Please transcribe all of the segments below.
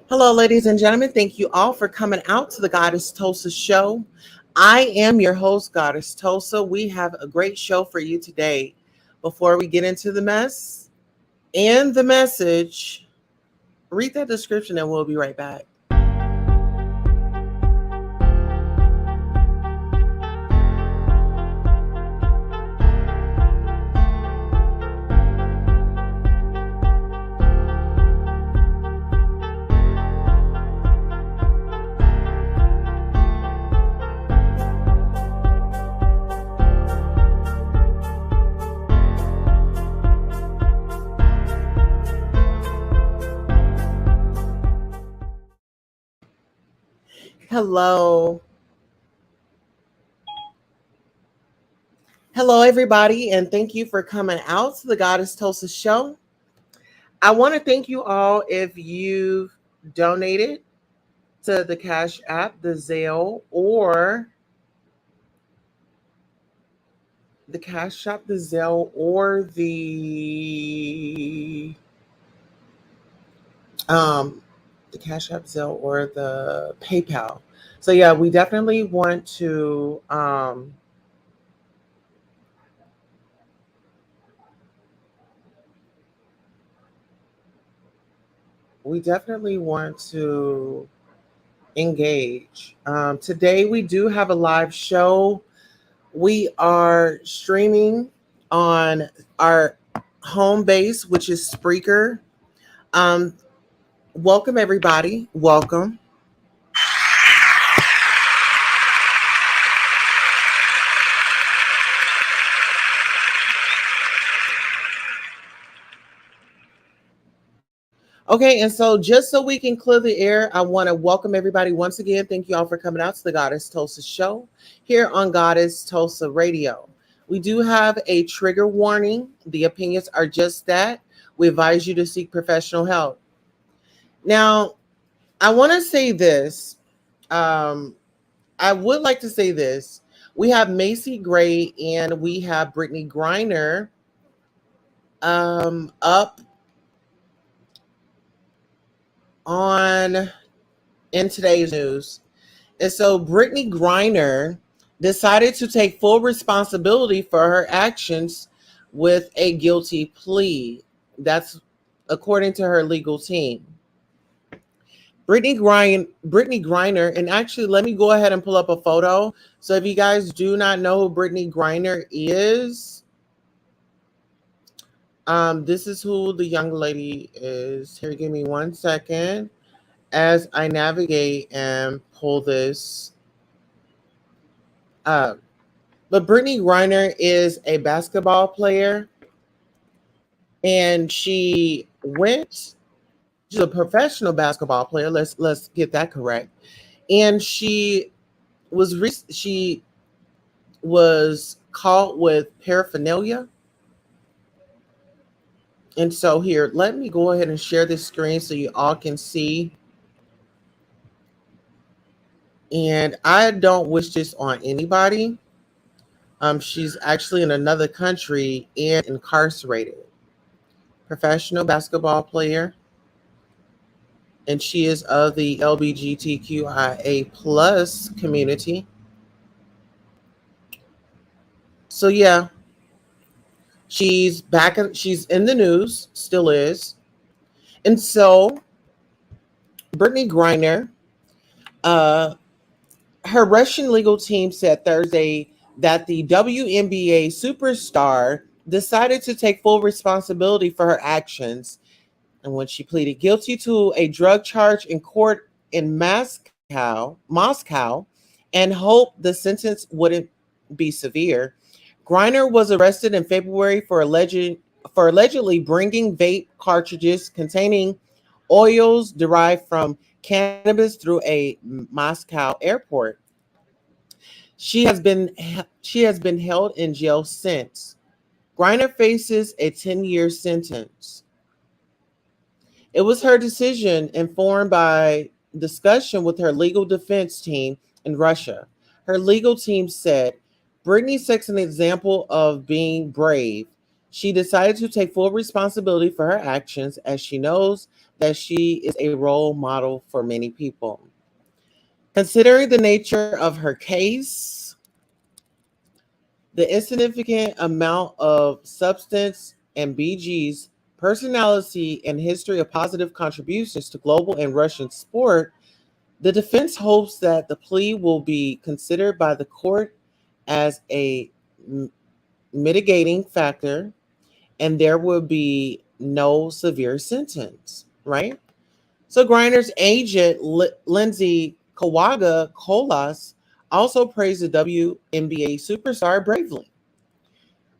Hello, ladies and gentlemen. Thank you all for coming out to the Goddess Tulsa show. I am your host, Goddess Tulsa. We have a great show for you today. Before we get into the mess and the message, read that description and we'll be right back. Hello. Hello, everybody, and thank you for coming out to the Goddess Tulsa show. I want to thank you all if you've donated to the Cash App, the Zelle, or the Cash App, the Zelle, or um the Cash App, Zelle, or the PayPal. So yeah, we definitely want to engage. Today we do have a live show. We are streaming on our home base, which is Spreaker. Um, Welcome everybody. Welcome. Okay, and so just so we can clear the air, I want to welcome everybody once again. Thank you all for coming out to the Goddess Tulsa show here on Goddess Tulsa Radio. We do have a trigger warning. The opinions are just that. We advise you to seek professional help. Now, I want to say this. Um, I would like to say this. We have Macy Gray and we have Brittney Griner up on in today's news. And so Brittney Griner decided to take full responsibility for her actions with a guilty plea. That's according to her legal team. Brittney Griner, and actually let me go ahead and pull up a photo. So if you guys do not know who Brittney Griner is, this is who the young lady is. Here, give me 1 second as I navigate and pull this up. But Brittney Griner is a basketball player, and she's a professional basketball player. Let's get that correct. And she was caught with paraphernalia. And so here, let me go ahead and share this screen so you all can see. And I don't wish this on anybody. She's actually in another country and incarcerated. Professional basketball player, and she is of the Lgbtqia plus community. So yeah, she's in the news, still is. And so Brittney Griner, uh, her Russian legal team said Thursday that the WNBA superstar decided to take full responsibility for her actions, and when she pleaded guilty to a drug charge in court in Moscow, and hoped the sentence wouldn't be severe. Griner was arrested in February for allegedly bringing vape cartridges containing oils derived from cannabis through a Moscow airport. She has been she has been held in jail since. Griner faces a 10-year sentence. It was her decision, informed by discussion with her legal defense team in Russia. Her legal team said Brittney sets an example of being brave. She decided to take full responsibility for her actions as she knows that she is a role model for many people. Considering the nature of her case, the insignificant amount of substance, and BG's personality and history of positive contributions to global and Russian sport, the defense hopes that the plea will be considered by the court as a mitigating factor and there will be no severe sentence, right? So Griner's agent, Lindsay Kawaga Colas, also praised the WNBA superstar bravely.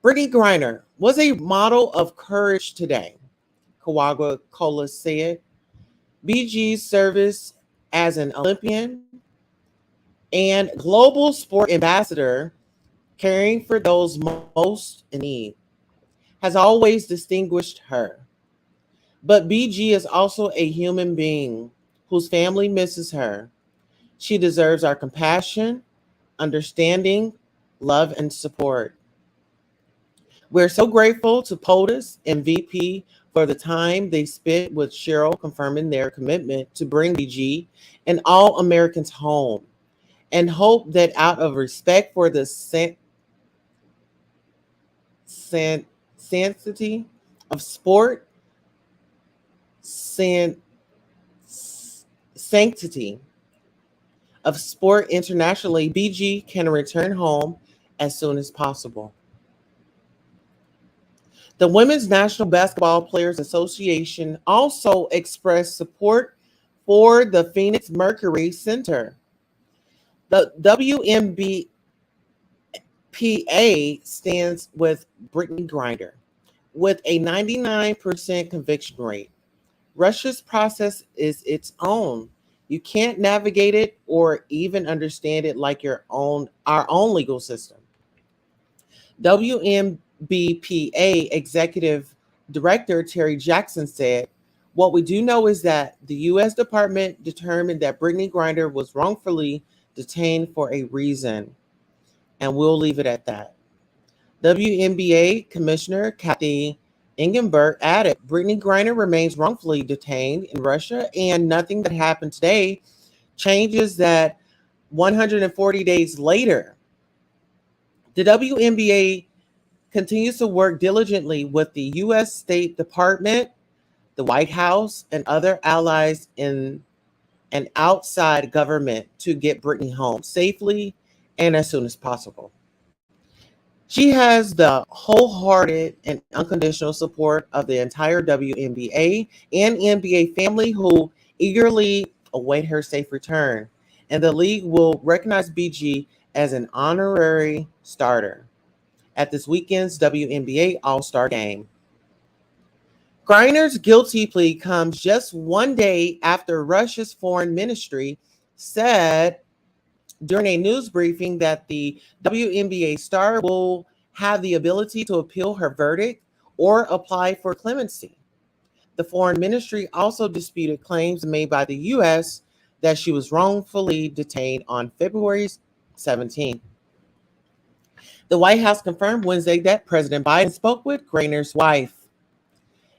Brittney Griner was a model of courage today, Kawaga Colas said. BG's service as an Olympian and global sport ambassador, caring for those most in need, has always distinguished her. But BG is also a human being whose family misses her. She deserves our compassion, understanding, love, and support. We're so grateful to POTUS and VP for the time they spent with Cheryl, confirming their commitment to bring BG and all Americans home, and hope that out of respect for the sanctity of sport, sanctity of sport internationally, BG can return home as soon as possible. The Women's National Basketball Players Association also expressed support for the Phoenix Mercury Center. The WNBPA stands with Brittney Griner with a 99% conviction rate. Russia's process is its own. You can't navigate it or even understand it like our own legal system. WNBPA Executive Director Terry Jackson said, "What we do know is that the U.S. Department determined that Brittney Griner was wrongfully detained for a reason, and we'll leave it at that." WNBA Commissioner Kathy Ingenberg added, "Brittney Griner remains wrongfully detained in Russia, and nothing that happened today changes that 140 days later." The WNBA continues to work diligently with the U.S. State Department, the White House, and other allies in and outside government to get Brittney home safely and as soon as possible. She has the wholehearted and unconditional support of the entire WNBA and NBA family who eagerly await her safe return. And the league will recognize BG as an honorary starter at this weekend's WNBA All-Star Game. Griner's guilty plea comes just one day after Russia's foreign ministry said during a news briefing that the WNBA star will have the ability to appeal her verdict or apply for clemency. The foreign ministry also disputed claims made by the U.S. that she was wrongfully detained on February 17th. The White House confirmed Wednesday that President Biden spoke with Griner's wife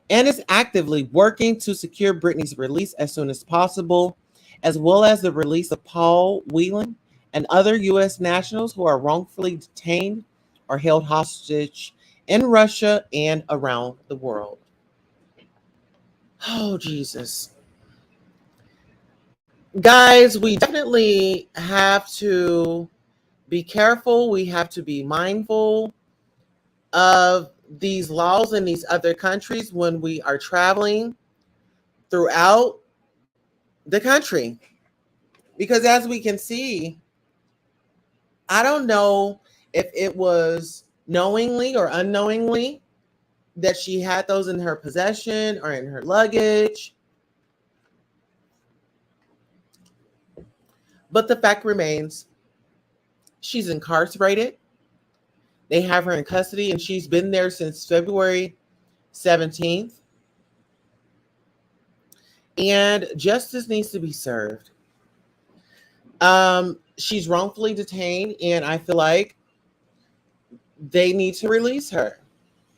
and is actively working to secure Brittney's release as soon as possible, as well as the release of Paul Whelan and other U.S. nationals who are wrongfully detained or held hostage in Russia and around the world. Oh, Jesus. Guys, we definitely have to be careful. We have to be mindful of these laws in these other countries when we are traveling throughout the country. Because as we can see, I don't know if it was knowingly or unknowingly that she had those in her possession or in her luggage. But the fact remains, she's incarcerated. They have her in custody, and she's been there since February 17th. And justice needs to be served. She's wrongfully detained, and I feel like they need to release her,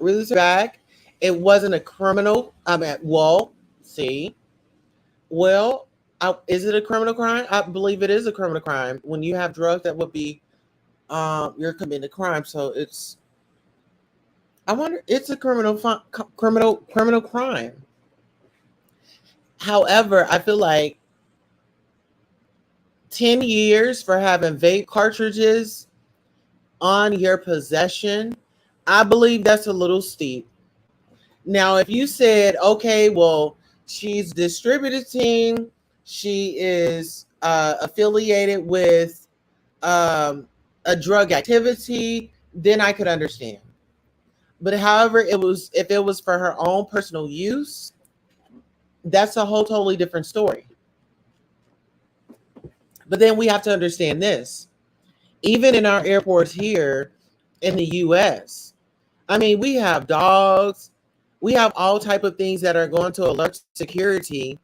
release her back. It wasn't a criminal. See, well, is it a criminal crime? I believe it is a criminal crime. When you have drugs, that would be you're committing a crime. So I wonder, it's a criminal crime. However, I feel like 10 years for having vape cartridges on your possession, I believe that's a little steep. Now, if you said, okay, well, she's distributing, she is affiliated with a drug activity, then I could understand. But however, if it was for her own personal use, that's a whole totally different story. But then we have to understand this. Even in our airports here in the US, I mean, we have dogs, we have all type of things that are going to alert security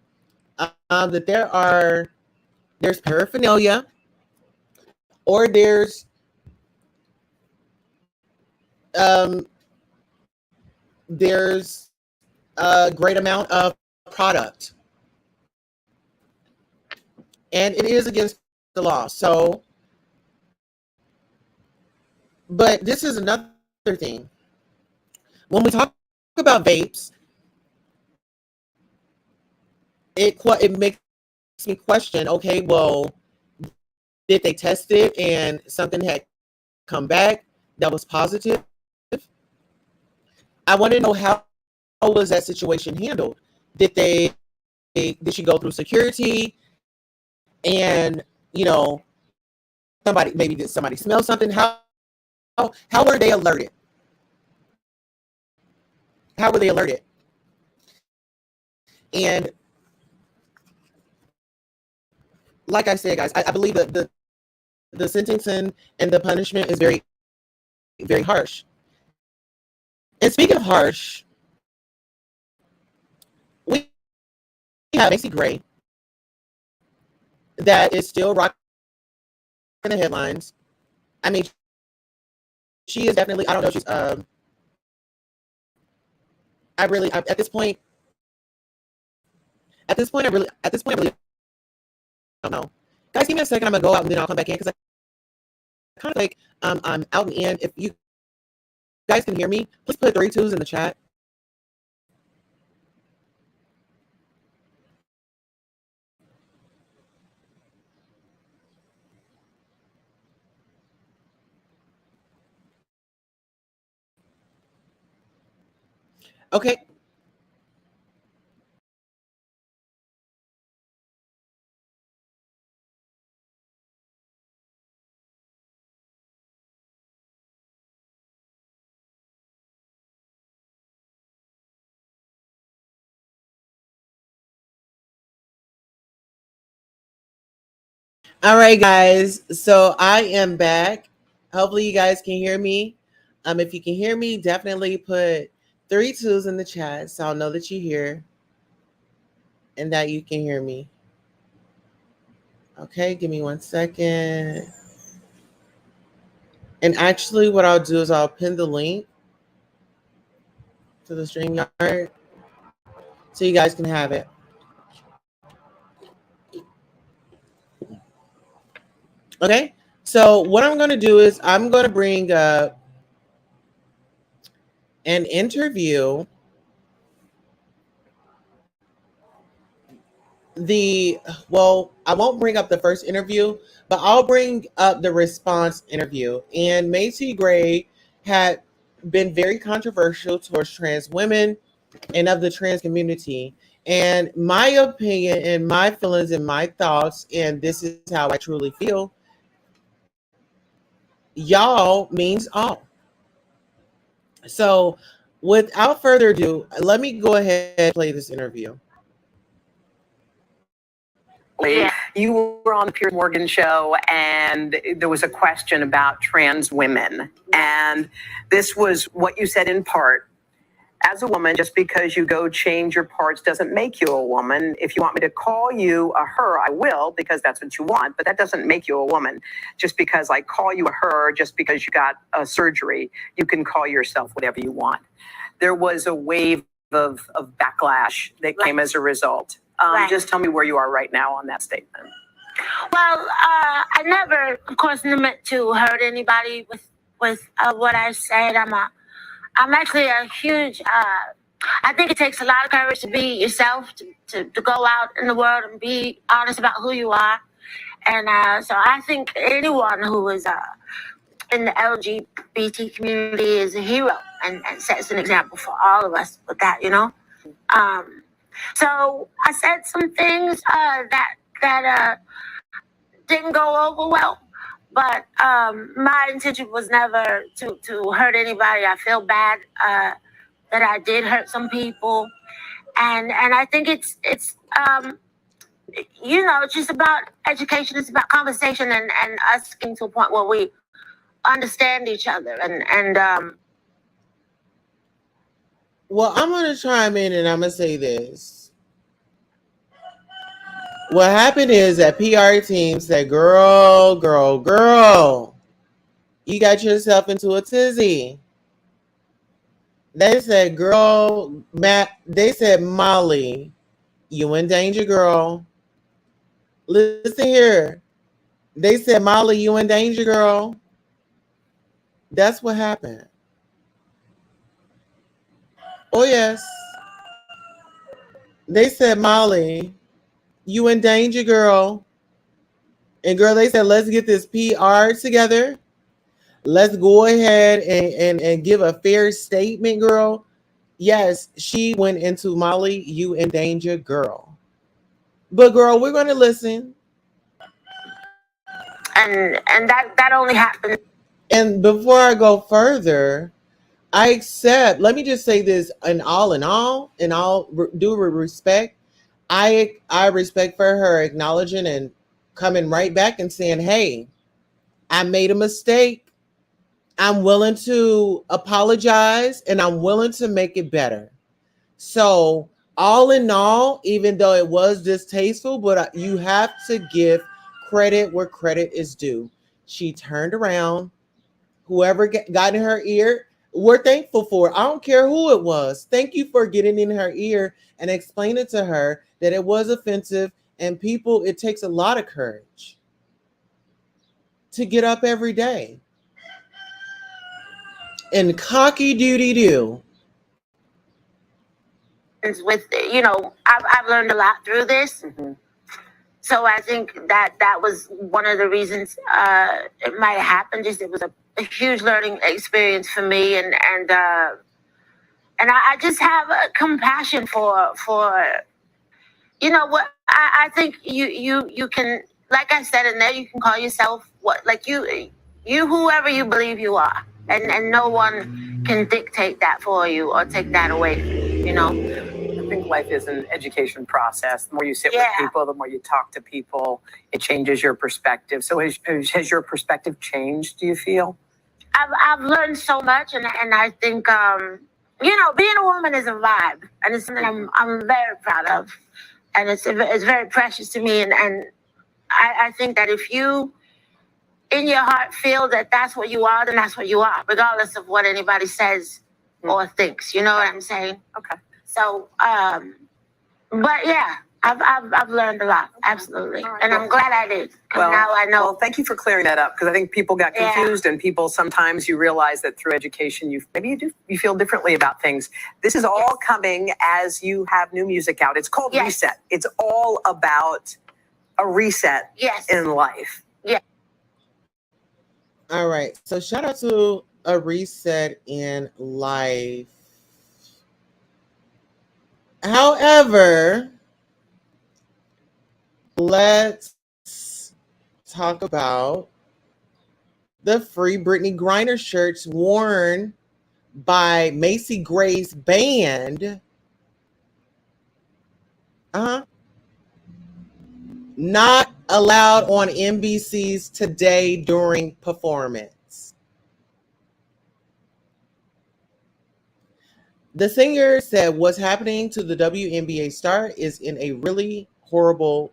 that there's paraphernalia, or um, there's a great amount of product, and it is against the law. So, but this is another thing. When we talk about vapes, it makes me question, okay, well, did they test it and something had come back that was positive? I want to know how was that situation handled? Did she go through security, and did somebody smell something? How were they alerted? How were they alerted? And like I said, guys, I believe that the sentencing and the punishment is very, very harsh. And speaking of harsh, we have Macy Gray that is still rocking the headlines. I mean, she is definitely, I don't know, she's at this point I really don't know. Guys, give me a second. I'm gonna go out and then I'll come back in, because I kind of like I'm out and in. If you guys can hear me, please put 3 2s in the chat. Okay. All right, guys. So I am back. Hopefully you guys can hear me. If you can hear me, definitely put 3 2s in the chat so I'll know that you're here and that you can hear me. Okay, give me 1 second. And actually, what I'll do is I'll pin the link to the StreamYard so you guys can have it. Okay, so what I'm going to do is I'm going to bring up an interview. I won't bring up the first interview, but I'll bring up the response interview. And Macy Gray had been very controversial towards trans women and of the trans community. And my opinion and my feelings and my thoughts, and this is how I truly feel, y'all means all. So without further ado, let me go ahead and play this interview. Yeah. You were on the Piers Morgan show, and there was a question about trans women. And this was what you said in part. as a woman, just because you go change your parts doesn't make you a woman. If you want me to call you a her, I will, because that's what you want, but that doesn't make you a woman. Just because I call you a her, just because you got a surgery, you can call yourself whatever you want. There was a wave of backlash that came as a result. Just tell me where you are right now on that statement. Well, I never, of course, meant to hurt anybody with what I said. I'm actually a huge. I think it takes a lot of courage to be yourself, to go out in the world and be honest about who you are. And so I think anyone who is in the LGBT community is a hero and sets an example for all of us with that, you know. So I said some things that didn't go over well. But my intention was never to hurt anybody. I feel bad that I did hurt some people, and I think it's you know, it's just about education. It's about conversation and us getting to a point where we understand each other and. Well, I'm gonna chime in and I'm gonna say this. What happened is that PR team said, girl, you got yourself into a tizzy. They said, girl, Matt, they said, Molly, you in danger, girl. Listen here. They said, Molly, you in danger, girl. That's what happened. Oh, yes. They said, Molly, you in danger, girl. And girl, they said, let's get this PR together. Let's go ahead and give a fair statement, girl. Yes, she went into Molly, you in danger, girl. But girl, we're going to listen. And that only happened. And before I go further, I accept, let me just say this in all due respect, I respect for her acknowledging and coming right back and saying, hey, I made a mistake. I'm willing to apologize and I'm willing to make it better. So all in all, even though it was distasteful, but you have to give credit where credit is due. She turned around. Whoever got in her ear, we're thankful for it. I don't care who it was. Thank you for getting in her ear and explaining to her that it was offensive. And people, it takes a lot of courage to get up every day. And cocky doody do. With, you know, I've learned a lot through this. Mm-hmm. So I think that was one of the reasons it might have happened. Just it was a huge learning experience for me, and I just have a compassion for you know what I think you can, like I said in there, you can call yourself what, like you whoever you believe you are, and no one can dictate that for you or take that away from you, you know. I think life is an education process. The more you sit with people, the more you talk to people, it changes your perspective. So has your perspective changed, do you feel? I've learned so much, and I think you know, being a woman is a vibe, and it's something I'm very proud of, and it's very precious to me, and I think that if you in your heart feel that that's what you are, then that's what you are, regardless of what anybody says or thinks. You know what I'm saying? Okay. So, but yeah, I've learned a lot, absolutely, right, and I'm glad I did. Well, now I know. Well, thank you for clearing that up, because I think people got confused, and people sometimes you realize that through education, you feel differently about things. This is all coming as you have new music out. It's called Reset. It's all about a reset in life. Yeah. All right. So shout out to a reset in life. However, let's talk about the free Brittney Griner shirts worn by Macy Gray's band. Not allowed on NBC's Today during performance. The singer said what's happening to the WNBA star is in a really horrible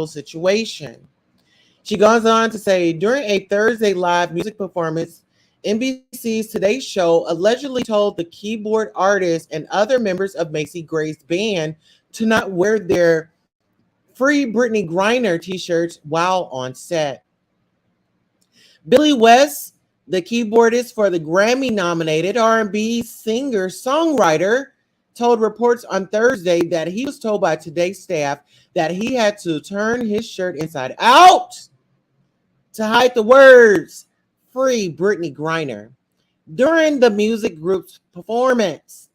situation. She goes on to say, during a Thursday live music performance, NBC's Today Show allegedly told the keyboard artist and other members of Macy Gray's band to not wear their Free Brittney Griner t-shirts while on set. Billy West, the keyboardist for the Grammy-nominated R&B singer-songwriter, told reports on Thursday that he was told by Today's staff that he had to turn his shirt inside out to hide the words Free Brittney Griner during the music group's performance.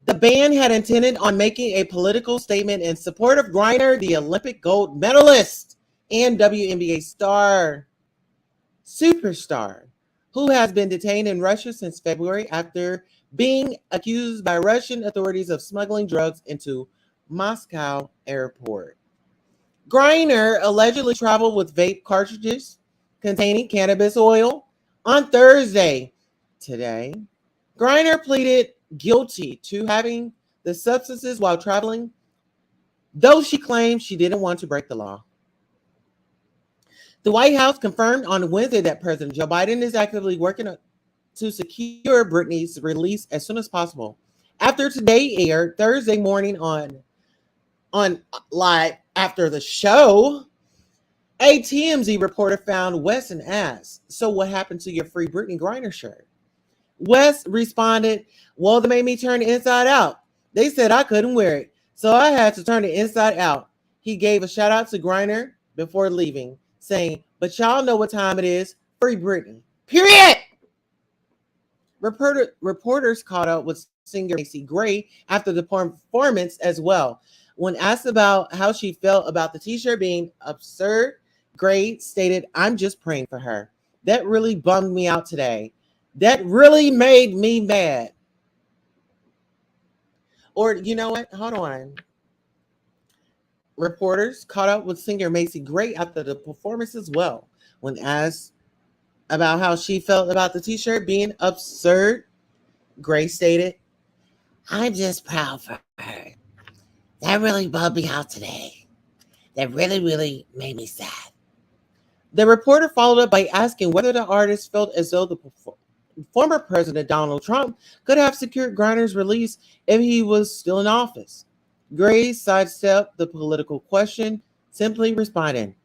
The band had intended on making a political statement in support of Griner, the Olympic gold medalist and WNBA superstar, who has been detained in Russia since February after being accused by Russian authorities of smuggling drugs into Moscow airport. Griner allegedly traveled with vape cartridges containing cannabis oil on Thursday. Today, Griner pleaded guilty to having the substances while traveling, though she claimed she didn't want to break the law. The White House confirmed on Wednesday that President Joe Biden is actively working to secure Brittney's release as soon as possible. After Today aired Thursday morning on live after the show, a TMZ reporter found West and asked, "So what happened to your Free Brittney Griner shirt?" West responded, "Well, they made me turn it inside out. They said I couldn't wear it, so I had to turn it inside out." He gave a shout out to Griner before leaving, saying, "But y'all know what time it is. Free Brittney. Period." Reporters caught up with singer Macy Gray after the performance as well. When asked about how she felt about the t-shirt being absurd, Gray stated, "I'm just praying for her. That really bummed me out today. That really made me mad." Or, you know what? Hold on. Reporters caught up with singer Macy Gray after the performance as well. When asked about how she felt about the t-shirt being absurd, Gray stated, "I'm just proud for her. That really bummed me out today. That really, really made me sad." The reporter followed up by asking whether the artist felt as though the former President Donald Trump could have secured Griner's release if he was still in office. Gray sidestepped the political question, simply responding,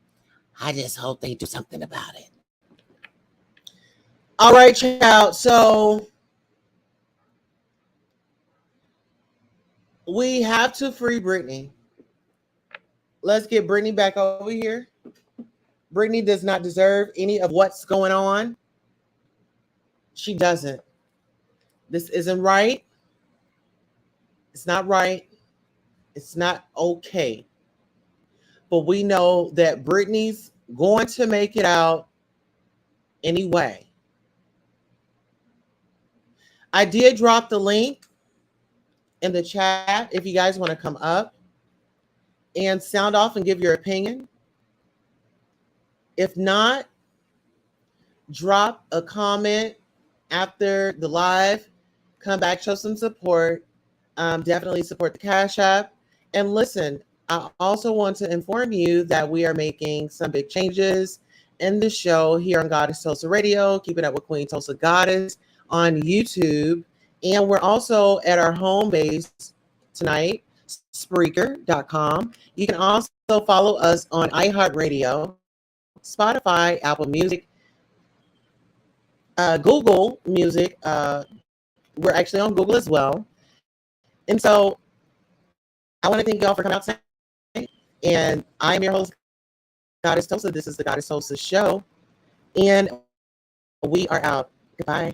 "I just hope they do something about it." All right, child. So we have to free Brittney. Let's get Brittney back over here. Brittney does not deserve any of what's going on. She doesn't. This isn't right. It's not right. It's not okay. But we know that Brittney's going to make it out anyway. I did drop the link in the chat if you guys want to come up and sound off and give your opinion. If not, drop a comment after the live. Come back, show some support. Definitely support the Cash App. And listen, I also want to inform you that we are making some big changes in the show here on Goddess Tulsa Radio, Keeping Up with Queen Tulsa Goddess on YouTube. And we're also at our home base tonight, Spreaker.com. You can also follow us on iHeartRadio, Spotify, Apple Music, Google Music. We're actually on Google as well. And so I want to thank y'all for coming out tonight. And I'm your host, Goddess Tulsa. This is the Goddess Tulsa Show. And we are out. Goodbye.